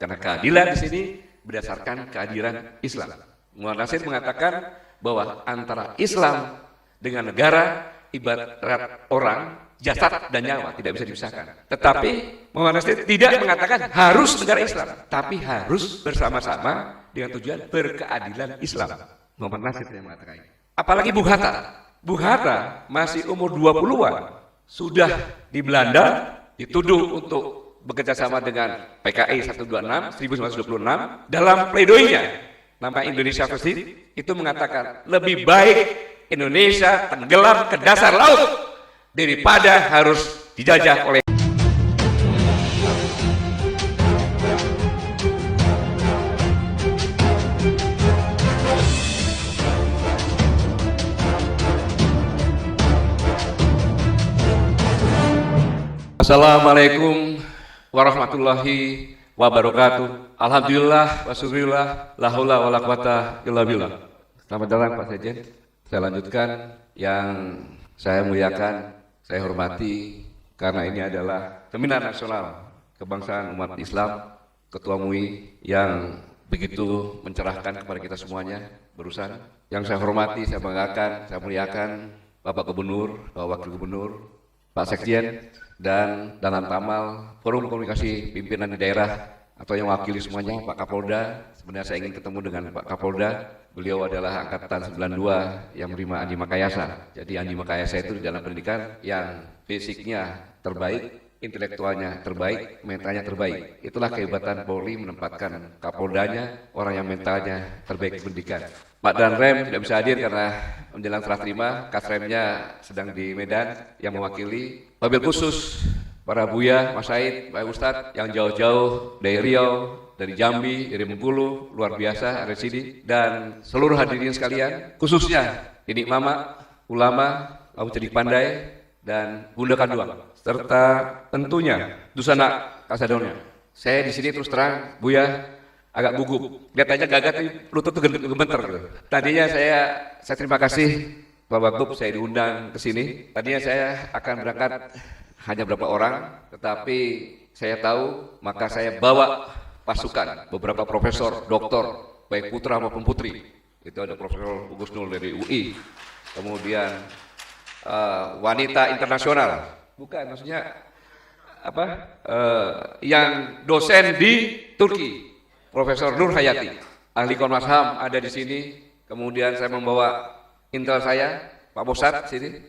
Karena keadilan di sini berdasarkan kehadiran Islam. Muhammad Nasir mengatakan bahwa antara Islam dengan negara ibarat orang, jasad dan nyawa tidak bisa dipisahkan. Tetapi Muhammad Nasir tidak mengatakan harus negara Islam, tapi harus bersama-sama dengan tujuan berkeadilan Islam. Muhammad Nasir yang mengatakan. Apalagi Bung Hatta. Bung Hatta masih umur 20-an, sudah di Belanda dituduh untuk bekerja sama dengan PKI 1926 dalam pledoinya nama Indonesia First itu mengatakan lebih baik Indonesia tenggelam ke dasar laut daripada harus dijajah oleh. Assalamualaikum warahmatullahi wabarakatuh. Alhamdulillah wasyukurillah la haula wala quwata illa billah. Selamat datang Pak Sekjen. Saya lanjutkan yang saya muliakan, saya hormati karena ini adalah seminar nasional kebangsaan umat Islam Ketua MUI yang begitu mencerahkan kepada kita semuanya berurusan. Yang saya hormati, saya banggakan, saya muliakan Bapak Gubernur, Bapak Wakil Gubernur, Pak Sekjen, dan Dalam Tamal, Forum Komunikasi Pimpinan di Daerah atau yang wakili semuanya, Pak Kapolda. Sebenarnya saya ingin ketemu dengan Pak Kapolda. Beliau adalah angkatan 92 yang menerima Andi Makayasa. Jadi Andi Makayasa itu di dalam pendidikan yang fisiknya terbaik, intelektualnya terbaik, mentalnya terbaik. Itulah kehebatan Polri menempatkan Kapoldanya orang yang mentalnya terbaik di pendidikan. Pak Danrem tidak bisa hadir karena menjelang serah terima, Kasremnya sedang di Medan yang mewakili. Wabil khusus para Buya, Mas Said, Pak Ustadz yang jauh-jauh dari Riau, dari Jambi, dari Bengkulu, luar biasa ada di sini, dan seluruh hadirin sekalian, khususnya Didik Mama, ulama, Abu Cedik Pandai, dan Bunda Kanduang, serta tentunya Dusana Kasadonnya. Saya di sini terus terang, Buya, agak gugup. Lihat aja gagat lutut tuh gemeter. Tadinya saya terima kasih Pak Wagub, saya diundang ke sini. Tadinya saya akan berangkat hanya berapa orang, tetapi saya tahu maka saya bawa pasukan, beberapa profesor, doktor, baik putra maupun putri. Itu ada Profesor Ugus Nul dari UI, kemudian wanita internasional, bukan maksudnya apa? Yang dosen di Turki, Profesor Nur Hayati, ahli Komnas HAM ada di sini. Kemudian saya membawa intel saya, Pak Bosat sini,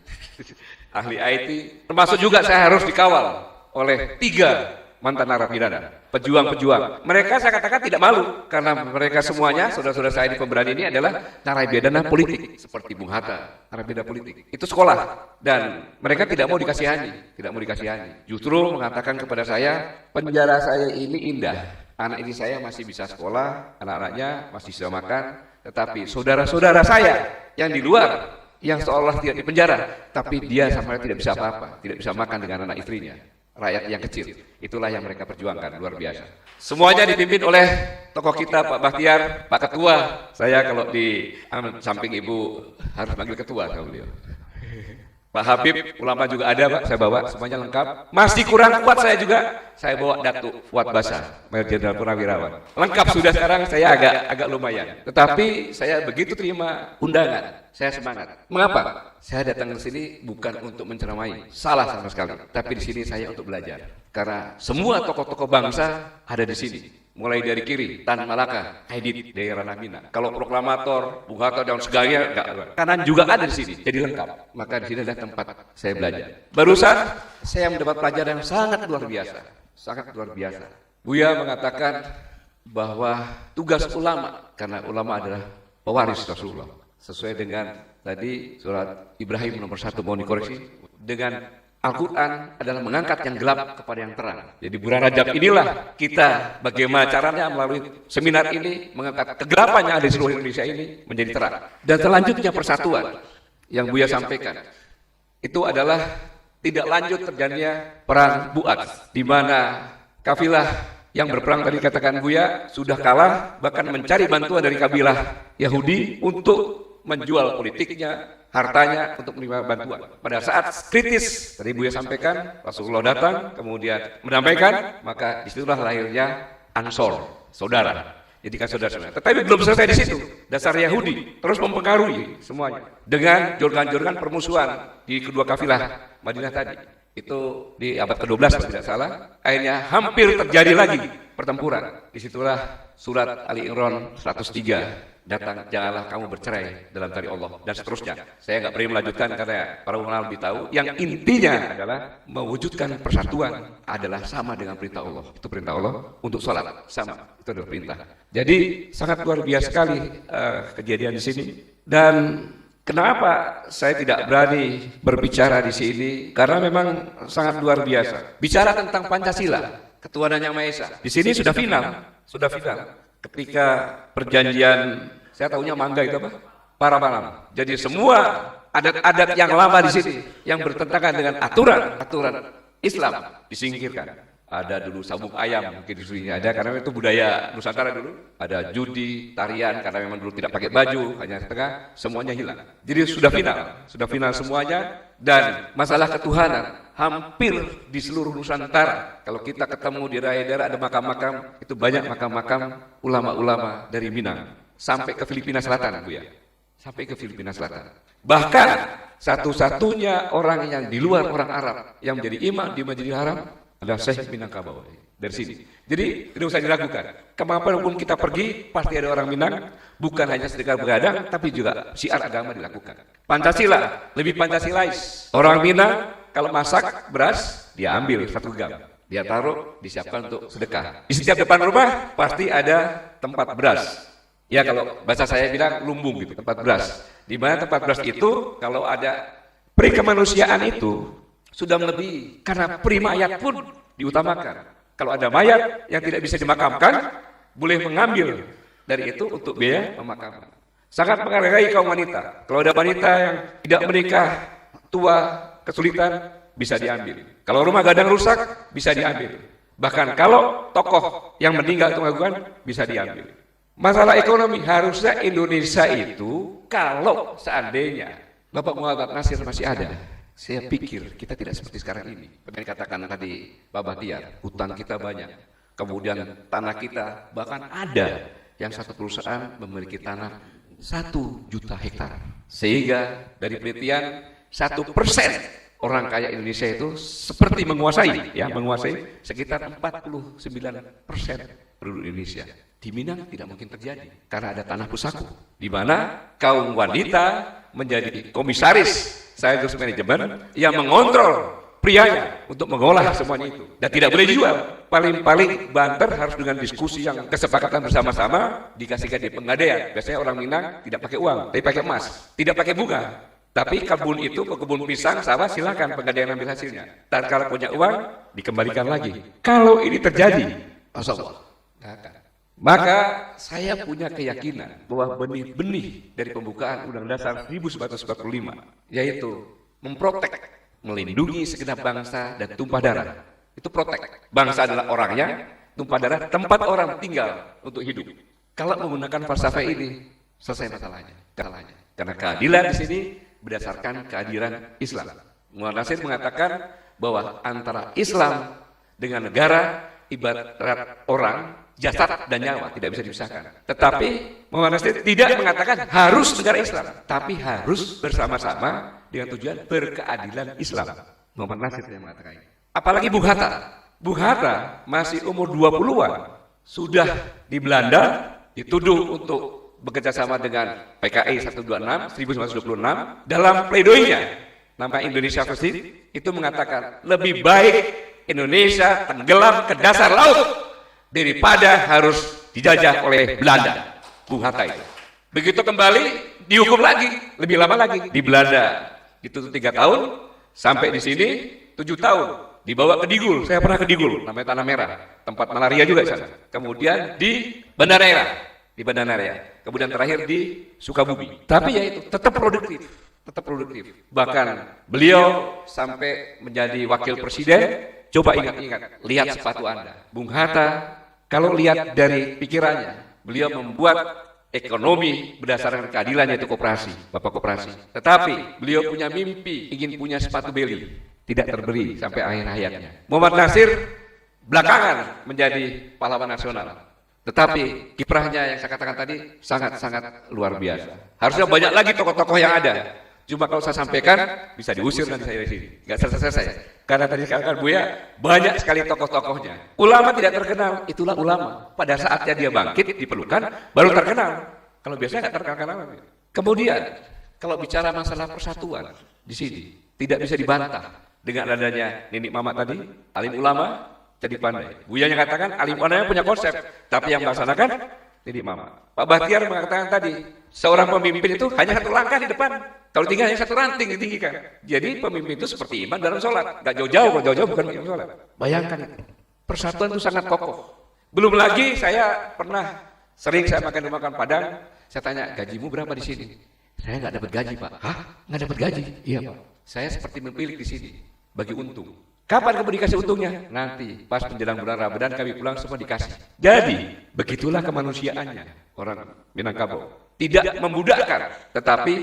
ahli IT. Termasuk juga saya harus dikawal oleh 3 mantan narapidana, pejuang-pejuang. Mereka saya katakan tidak malu karena mereka semuanya saudara-saudara saya di pemberani ini adalah narapidana politik seperti Bung Hatta, narapidana politik. Itu sekolah dan mereka tidak mau dikasihani, tidak mau dikasihani. Justru mengatakan kepada saya, penjara saya ini indah. Anak ini saya masih bisa sekolah, anak-anaknya masih bisa makan, tetapi saudara-saudara saya yang di luar, yang seolah tidak di penjara, tapi dia sampai tidak bisa apa-apa, tidak bisa makan dengan anak istrinya, rakyat yang kecil. Itulah yang mereka perjuangkan, luar biasa. Semuanya dipimpin oleh tokoh kita, Pak Bahtiar, Pak Ketua. Saya kalau di samping Ibu harus panggil Ketua sama beliau. Pak Habib, ulama juga ada Pak, saya bawa, semuanya lengkap. Masih kurang kuat saya juga, saya bawa Datuk Fuad Basa, Mayor Jenderal Purnawirawan. Lengkap sudah sekarang, saya agak lumayan. Tetapi saya begitu terima undangan, saya semangat. Mengapa? Saya datang ke sini bukan untuk menceramai, salah sama sekali. Tapi di sini saya untuk belajar. Karena semua tokoh-tokoh bangsa ada di sini. Mulai dari kiri, Tan Malaka, Aidit, daerah Namina. Kalau proklamator, Bung Hatta dan segalanya, enggak. Kanan juga ada di sini, jadi lengkap. Maka di sini adalah tempat saya belajar. Barusan saya mendapat pelajaran yang sangat luar biasa, sangat luar biasa. Buya mengatakan bahwa tugas ulama, karena ulama adalah pewaris Rasulullah. Sesuai dengan tadi surat Ibrahim nomor 1 mau dikoreksi, dengan Al-Quran adalah mengangkat yang gelap kepada yang terang. Jadi bulan Rajab inilah kita bagaimana caranya melalui seminar ini mengangkat kegelapan yang ada di seluruh Indonesia ini menjadi terang. Dan selanjutnya persatuan yang Buya sampaikan itu adalah tidak lanjut terjadinya perang Bu'ats, di mana kafilah yang berperang tadi katakan Buya sudah kalah, bahkan mencari bantuan dari kabilah Yahudi untuk menjual politiknya, hartanya untuk menerima bantuan. Pada saat kritis, tadi Buya sampaikan, Rasulullah datang, kemudian menyampaikan, maka disitulah lahirnya Ansor, saudara. Jadikan saudara-saudara. Tetapi belum selesai di situ. Dasar Yahudi terus mempengaruhi semuanya dengan jorgan-jorgan permusuhan di kedua kafilah Madinah tadi. Itu di abad ke-12 kalau tidak salah. Akhirnya hampir terjadi lagi pertempuran. Disitulah surat Ali Imran 103 datang, janganlah kamu bercerai dalam cari Allah, dan seterusnya. Saya nggak perlu melanjutkan karena para ulama lebih tahu. Yang intinya adalah mewujudkan persatuan adalah sama dengan perintah Allah. Itu perintah Allah untuk sholat, sama. Itu adalah perintah. Jadi sangat luar biasa sekali kejadian di sini. Dan kenapa saya tidak berani berbicara di sini? Karena memang sangat luar biasa. Bicara tentang Pancasila, ketuhanan Yang Maha Esa. Di sini sudah final. Ketika perjanjian, saya tahunya Mangga itu apa? Paramalam. Jadi semua adat-adat yang lama di sini yang bertentangan dengan aturan Islam disingkirkan. Ada dulu sabung ayam, mungkin di sini ada karena itu budaya Nusantara dulu. Ada judi, tarian karena memang dulu tidak pakai baju, hanya setengah, semuanya hilang. Jadi sudah final semuanya. Dan masalah ketuhanan hampir di seluruh Nusantara. Kalau kita ketemu di daerah-daerah ada makam-makam, itu banyak makam-makam ulama-ulama dari Minang sampai ke Filipina Selatan, Bu ya. Sampai ke Filipina Selatan. Bahkan satu-satunya orang yang di luar orang Arab yang menjadi imam di Masjidil Haram adalah Syekh Minangkabau dari sini. Jadi tidak usah diragukan. Kemanapun kita pergi pasti ada orang Minang. Bukan hanya sedekah begadang, tapi juga syiar agama dilakukan. Pancasila lebih Pancasilais. Orang Minang kalau masak beras dia ambil 1 gam, dia taruh, disiapkan untuk sedekah. Di setiap depan rumah pasti ada tempat beras. Ya kalau bahasa saya bilang lumbung gitu, tempat beras. Di mana tempat beras itu kalau ada perikemanusiaan itu sudah melebihi, karena primayat pun diutamakan. Kalau ada mayat yang tidak bisa dimakamkan, boleh mengambil dari itu untuk biaya pemakaman. Sangat menghargai kaum wanita. Kalau ada wanita yang tidak menikah, tua, kesulitan, bisa diambil. Kalau rumah gadang rusak, bisa diambil. Bahkan kalau tokoh yang meninggal itu melakukan, bisa diambil. Masalah ekonomi, harusnya Indonesia itu kalau seandainya Bapak Muhammad Nasir masih ada, saya pikir kita tidak seperti sekarang ini. Seperti dikatakan tadi Pak Bahtiar, hutan kita banyak, kemudian tanah kita bahkan ada yang satu perusahaan memiliki tanah 1 juta hektar. Sehingga dari penelitian 1% orang kaya Indonesia itu seperti menguasai sekitar 49% penduduk Indonesia. Di Minang tidak mungkin terjadi karena ada tanah pusako, di mana kaum wanita menjadi komisaris sekaligus manajemen yang mengontrol prianya untuk mengolah semuanya itu, dan tidak boleh dijual. Paling-paling banter harus dengan diskusi yang kesepakatan bersama-sama, dikasihkan di penggadaian. Biasanya orang Minang tidak pakai uang, tapi pakai emas, tidak pakai bunga. Tapi kebun itu, kebun pisang, sawah, silakan penggadaian ambil hasilnya. Dan kalau punya uang, dikembalikan lagi. Kalau ini terjadi, Masya Allah, maka saya punya keyakinan bahwa benih-benih dari pembukaan Undang-Undang Dasar 1945, yaitu memprotek, melindungi segenap bangsa dan tumpah darah. Itu protek. Bangsa adalah orangnya, tumpah darah tempat orang tinggal untuk hidup. Kalau menggunakan falsafah ini, selesai masalahnya. Karena keadilan di sini berdasarkan keadilan Islam. Muhammad Nasir mengatakan bahwa antara Islam dengan negara ibarat orang, jasad dan nyawa, tidak bisa dipisahkan. Tetapi Muhammad Nasir tidak mengatakan harus negara Islam, tapi harus bersama-sama dengan tujuan berkeadilan Islam. Muhammad Nasir yang mengatakan ini. Apalagi Bung Hatta. Bung Hatta masih umur 20-an, sudah di Belanda dituduh untuk bekerja sama dengan PKI 1926 dalam pledoinya nama Indonesia First itu mengatakan lebih baik Indonesia tenggelam ke dasar laut daripada harus dijajah oleh Belanda. Bung Hatta itu. Begitu kembali dihukum lagi, lebih lama lagi di Belanda. Dituntut 3 tahun, sampai di sini 7 tahun. Dibawa ke Digul, saya pernah ke Digul, namanya Tanah Merah, tempat malaria juga di sana. Kemudian di Banda Neira, kemudian terakhir di Sukabumi. Tapi ya itu tetap produktif. Bahkan beliau sampai menjadi wakil presiden. Coba ingat-ingat, lihat sepatu Anda. Bung Hatta, kalau lihat dari pikirannya, beliau membuat ekonomi berdasarkan keadilan, yaitu koperasi, bapak koperasi. Tetapi beliau punya mimpi, ingin punya sepatu beli, tidak terbeli sampai akhir hayatnya. Muhammad Nasir belakangan menjadi pahlawan nasional. Tetapi kiprahnya yang saya katakan tadi sangat-sangat luar biasa. Harusnya banyak lagi tokoh-tokoh yang ada. Cuma kalau saya sampaikan bisa diusir nanti saya dari sini. Nggak selesai-selesai. Karena tadi katakan Buya banyak sekali tokoh-tokohnya. Ulama tidak terkenal, itulah ulama. Pada saatnya dia bangkit diperlukan baru terkenal. Kalau biasanya nggak terkenal. Kemudian kalau bicara masalah persatuan di sini tidak bisa dibantah dengan adanya Nini Mamat tadi, alim ulama. Jadi pandai. Buyanya katakan alim ulama punya konsep, tapi yang melaksanakan Nini Mamat. Pak Bahtiar mengatakan tadi, seorang pemimpin itu hanya satu langkah di depan. Kalau tinggal hanya satu ranting ditinggikan. Jadi pemimpin itu seperti imam dalam sholat. Gak jauh-jauh, kalau jauh-jauh bukan imam sholat. Bayangkan itu. Persatuan itu sangat kokoh. Belum lagi saya pernah sering saya makan Padang. Saya tanya, gajimu berapa di sini? Saya nggak dapat gaji, Pak. Hah? Nggak dapat gaji? Iya, Pak. Saya seperti memilih di sini, bagi untung. Kapan kamu dikasih untungnya? Nanti, pas menjelang bulan Ramadan kami pulang semua dikasih. Jadi, begitulah kemanusiaannya orang Minangkabau. Tidak membudakkan, tetapi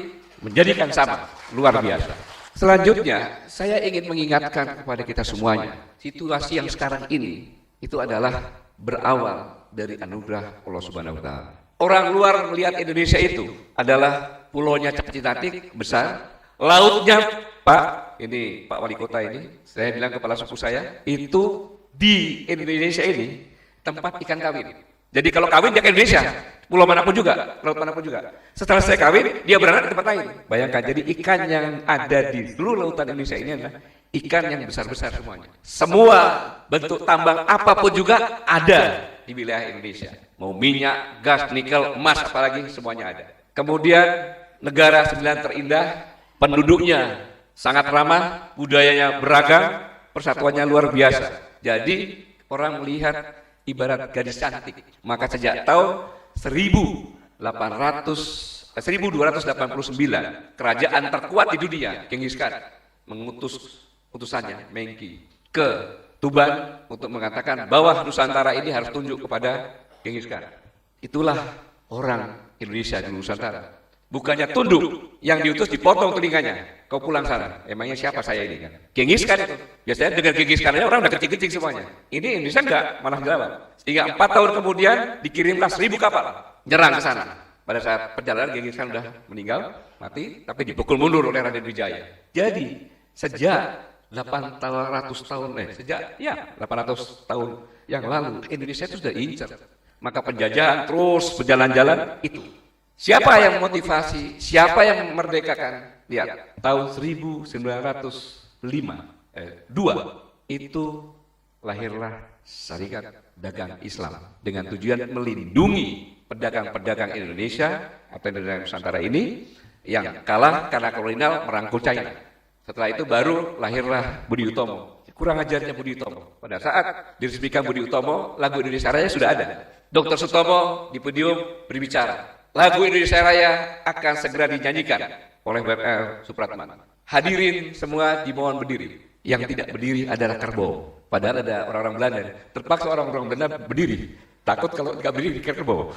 menjadikan sama, luar biasa. Selanjutnya, saya ingin mengingatkan kepada kita semuanya, situasi yang sekarang ini, itu adalah berawal dari anugerah Allah Subhanahu wa Ta'ala. Orang luar melihat Indonesia itu adalah pulaunya Cipinang besar, lautnya Pak, ini Pak Wali Kota ini, saya bilang kepala suku saya, itu di Indonesia ini tempat ikan kawin. Jadi kalau kawin dia ke Indonesia, pulau manapun juga, laut manapun juga. Setelah saya kawin, dia beranak di tempat lain. Bayangkan, jadi ikan yang ada di seluruh lautan Indonesia ini adalah ikan yang besar-besar semuanya. Semua bentuk tambang apapun juga ada di wilayah Indonesia. Mau minyak, gas, nikel, emas, apalagi semuanya ada. Kemudian negara 9 terindah, penduduknya sangat ramah, budayanya beragam, persatuannya luar biasa. Jadi orang melihat ibarat gadis cantik. Maka sejak tahun 1289, kerajaan terkuat di dunia, Genghis Khan, mengutus utusannya, Mengki, ke Tuban untuk mengatakan bahwa Nusantara ini harus tunduk kepada Genghis Khan. Itulah orang Indonesia di Nusantara. Bukannya tunduk, yang diutus dipotong telinganya. Kau pulang sana. Emangnya siapa saya ini kan? Genghis Khan itu. Biasanya dengan Genghis Khan orang udah kecil-kecil semuanya. Ini Indonesia enggak, malah dilawan. Sehingga 4 tahun kemudian dikirimlah 1000 kapal nyerang ke sana. Pada saat perjalanan Genghis Khan sudah meninggal, mati, tapi dipukul mundur oleh Raden Wijaya. Jadi sejak 800 tahun, sejak 800 tahun yang lalu Indonesia itu sudah incer. Maka penjajahan terus berjalan-jalan itu. Siapa yang memotivasi? Siapa yang memerdekakan? Lihat, tahun 1902 itu lahirlah Syarikat Dagang Islam dengan tujuan melindungi pedagang-pedagang Indonesia atau Indonesia Nusantara ini yang kalah karena kolonial merangkul China. Setelah itu baru lahirlah Budi Utomo. Kurang ajarnya Budi Utomo. Pada saat diresmikan Budi Utomo, lagu Indonesia Raya sudah ada. Dr. Sutomo di podium berbicara. Lagu Indonesia Raya akan segera dinyanyikan oleh WMR Supratman. Hadirin semua dimohon berdiri. Yang tidak berdiri adalah kerbau. Padahal ada orang-orang Belanda. Terpaksa orang-orang Belanda berdiri. Takut kalau nggak berdiri di kerbau.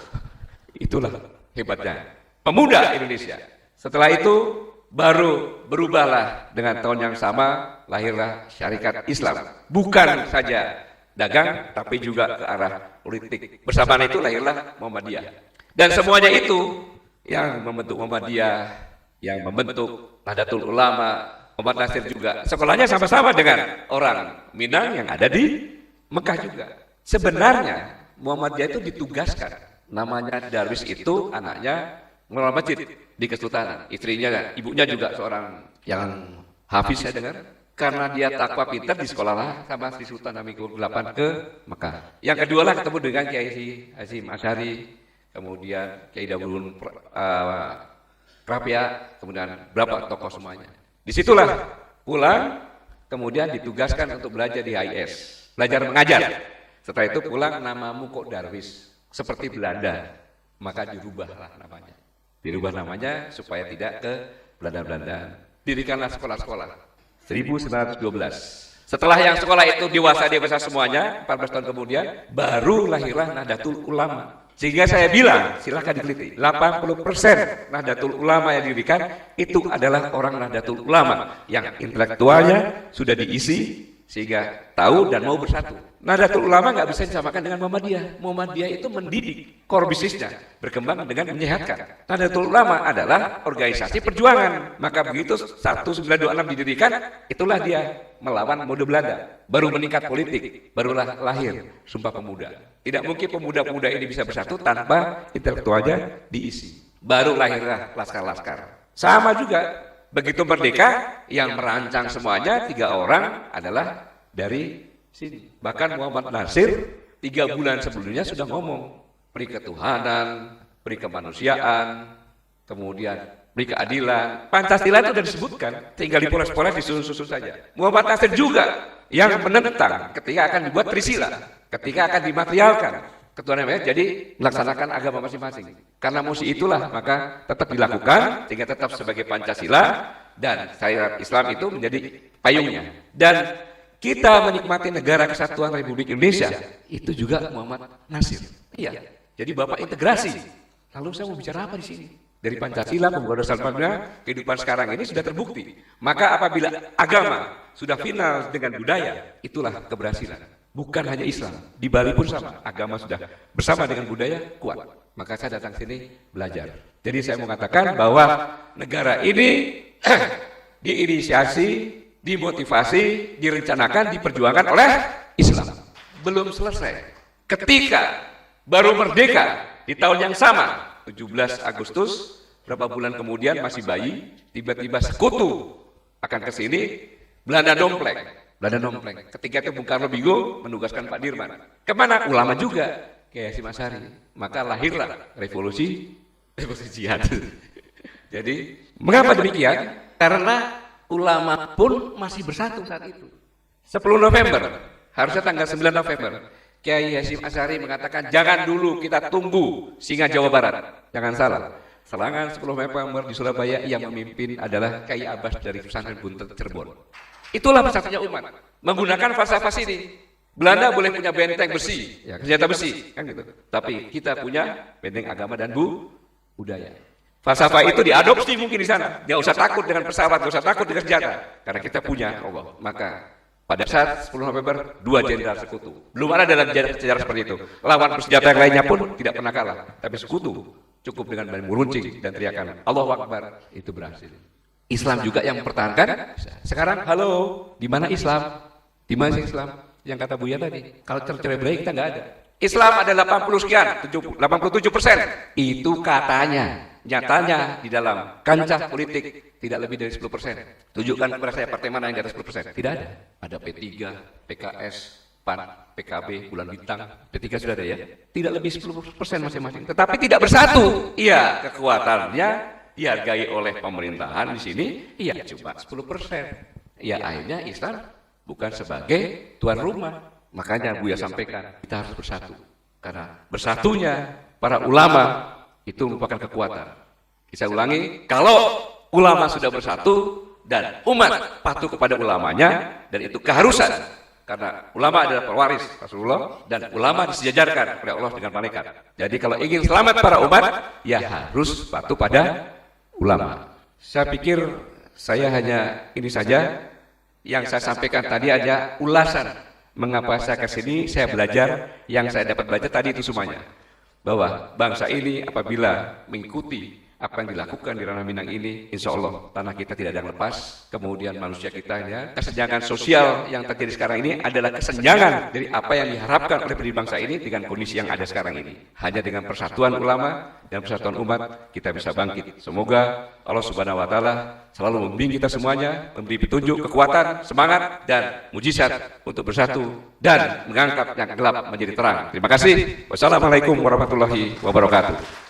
Itulah hebatnya pemuda Indonesia. Setelah itu baru berubahlah dengan tahun yang sama lahirlah Syarikat Islam. Bukan saja dagang, tapi juga ke arah politik. Bersamaan itu lahirlah Muhammadiyah. Dan semuanya itu yang membentuk Muhammadiyah, yang membentuk Nahdlatul Ulama, Muhammad Nasir juga. Sekolahnya sama-sama dengan orang Minang yang ada di Mekah juga. Sebenarnya Muhammadiyah itu ditugaskan. Namanya Darwis itu anaknya mengelola masjid di Kesultanan. Istrinya, ibunya juga seorang yang hafiz saya dengar. Karena dia takwa pintar di sekolah sama Sri Sultan Hamengkubuwono VIII ke Mekah. Yang kedua lah ketemu dengan Kiai Hasyim Asy'ari, kemudian Kiai Dawudun Krapia, kemudian berapa tokoh semuanya. Disitulah pulang, kemudian ditugaskan untuk belajar di HIS, belajar mengajar. Setelah itu pulang namamu kok Darwis, seperti Belanda, maka dirubahlah namanya. Dirubah namanya supaya tidak ke Belanda-Belanda. Dirikanlah sekolah-sekolah. 1912. Setelah yang sekolah itu dewasa semuanya, 14 tahun kemudian, baru lahirlah Nahdlatul Ulama. Sehingga saya bilang, silahkan diteliti, 80% Nahdlatul Ulama yang didirikan itu adalah orang Nahdlatul Ulama yang intelektualnya sudah diisi sehingga tahu dan mau bersatu. Nahdlatul Ulama nggak bisa disamakan dengan Muhammadiyah. Muhammadiyah itu mendidik, core bisnisnya berkembang dengan menyehatkan. Nahdlatul Ulama adalah organisasi perjuangan. Maka begitu 1926 didirikan, itulah dia melawan mode Belanda. Baru meningkat politik, barulah lahir Sumpah Pemuda. Tidak mungkin pemuda-pemuda ini bisa bersatu tanpa intelektualnya diisi. Baru lahirlah laskar-laskar. Sama juga, begitu merdeka, yang merancang semuanya 3 orang adalah dari sini. Bahkan Muhammad Nasir 3 bulan sebelumnya sudah ngomong peri ketuhanan, peri kemanusiaan, kemudian peri keadilan. Pancasila itu sudah disebutkan, tinggal dipoles-poles disusun-susun saja. Muhammad Nasir juga yang menentang ketika akan dibuat Trisila, ketika akan dimaterialkan ketuhanan yang jadi melaksanakan agama masing-masing. Karena musi itulah maka tetap dilakukan sehingga tetap sebagai Pancasila dan syariat Islam itu menjadi payungnya. Dan kita menikmati negara kesatuan Republik Indonesia itu juga Muhammad Nasir. Iya. Jadi Bapak integrasi. Lalu saya mau bicara apa di sini? Dari Pancasila, Pembangunan Dasar kehidupan sekarang ini sudah terbukti. Maka apabila agama sudah final dengan budaya, itulah keberhasilan. Bukan hanya Islam, di Bali pun sama. Agama sudah bersama dengan budaya kuat. Maka saya datang sini belajar. Jadi saya mengatakan bahwa negara ini diinisiasi, dimotivasi, direncanakan, diperjuangkan oleh Islam. Belum selesai. Ketika baru merdeka di tahun yang sama, 17 Agustus, berapa bulan kemudian masih bayi, tiba-tiba sekutu akan ke sini, Belanda dompleng. Ketika itu Bung Karno bingung menugaskan Pak Dirman. Kemana? Ulama juga, Kiai Hasyim Asy'ari. Maka lahirlah revolusi jihad. Jadi, mengapa demikian? Karena ulama pun masih bersatu saat itu. 10 November, harusnya tanggal 9 November. Kiai Hasyim Asy'ari mengatakan jangan dulu kita tunggu singa Jawa Barat. Jangan salah. Serangan 10 November di Surabaya yang memimpin adalah Kiai Abbas dari Pesantren Buntet Cirebon. Itulah bersatunya umat. Menggunakan falsafah ini. Belanda boleh punya benteng besi, ya, senjata besi, kan gitu. Tapi kita punya benteng agama dan budaya. Falsafah itu diadopsi mungkin di sana. Dia usah takut dengan pesawat, dia usah takut dengan senjata. Karena kita punya Allah. Maka pada saat 10 November, 2 jenderal sekutu. Belum ada dalam sejarah seperti itu. Lawan bersenjata yang lainnya pun tidak pernah kalah. Tapi sekutu cukup dengan meruncing dan teriakan Allahu Akbar, itu berhasil. Islam juga yang mempertahankan. Sekarang, halo, di mana Islam? Di mana Islam? Yang kata Buya tadi, kalau cerai berai kita nggak ada. Islam ada 80 sekian, 87%. Itu katanya. Nyatanya di dalam kancah politik tidak lebih dari 10%. Tunjukkan kepada saya partai mana yang di atas 10%. Tidak ada. Ada P3, PKS, PAN, PKB, Bulan Bintang. P3 sudah ada ya. Tidak lebih 10% masing-masing. Tetapi tidak bersatu. Iya, kekuatannya dihargai oleh pemerintahan di sini. Iya, cuma 10%. Ya akhirnya Islam bukan sebagai tuan rumah. Makanya Buya sampaikan kita harus bersatu. Karena bersatunya para ulama itu merupakan kekuatan. Saya ulangi, kalau ulama sudah bersatu dan umat patuh kepada ulamanya, dan itu keharusan, karena ulama adalah pewaris Rasulullah dan ulama disejajarkan oleh Allah dengan malaikat. Jadi kalau ingin selamat para umat, ya harus patuh pada ulama. Saya pikir saya hanya ini saja yang saya sampaikan tadi, aja ulasan mengapa saya ke sini, saya belajar, yang saya dapat belajar tadi itu semuanya. Bahwa bangsa ini apabila mengikuti apa yang dilakukan di ranah Minang ini, insya Allah tanah kita tidak ada yang lepas. Kemudian manusia kita, ya, kesenjangan sosial yang terjadi sekarang ini adalah kesenjangan dari apa yang diharapkan oleh pendiri bangsa ini dengan kondisi yang ada sekarang ini. Hanya dengan persatuan ulama dan persatuan umat kita bisa bangkit. Semoga Allah Subhanahu Wa Taala selalu membimbing kita semuanya, memberi petunjuk, kekuatan, semangat dan mujizat untuk bersatu dan mengangkat yang gelap menjadi terang. Terima kasih. Wassalamualaikum warahmatullahi wabarakatuh.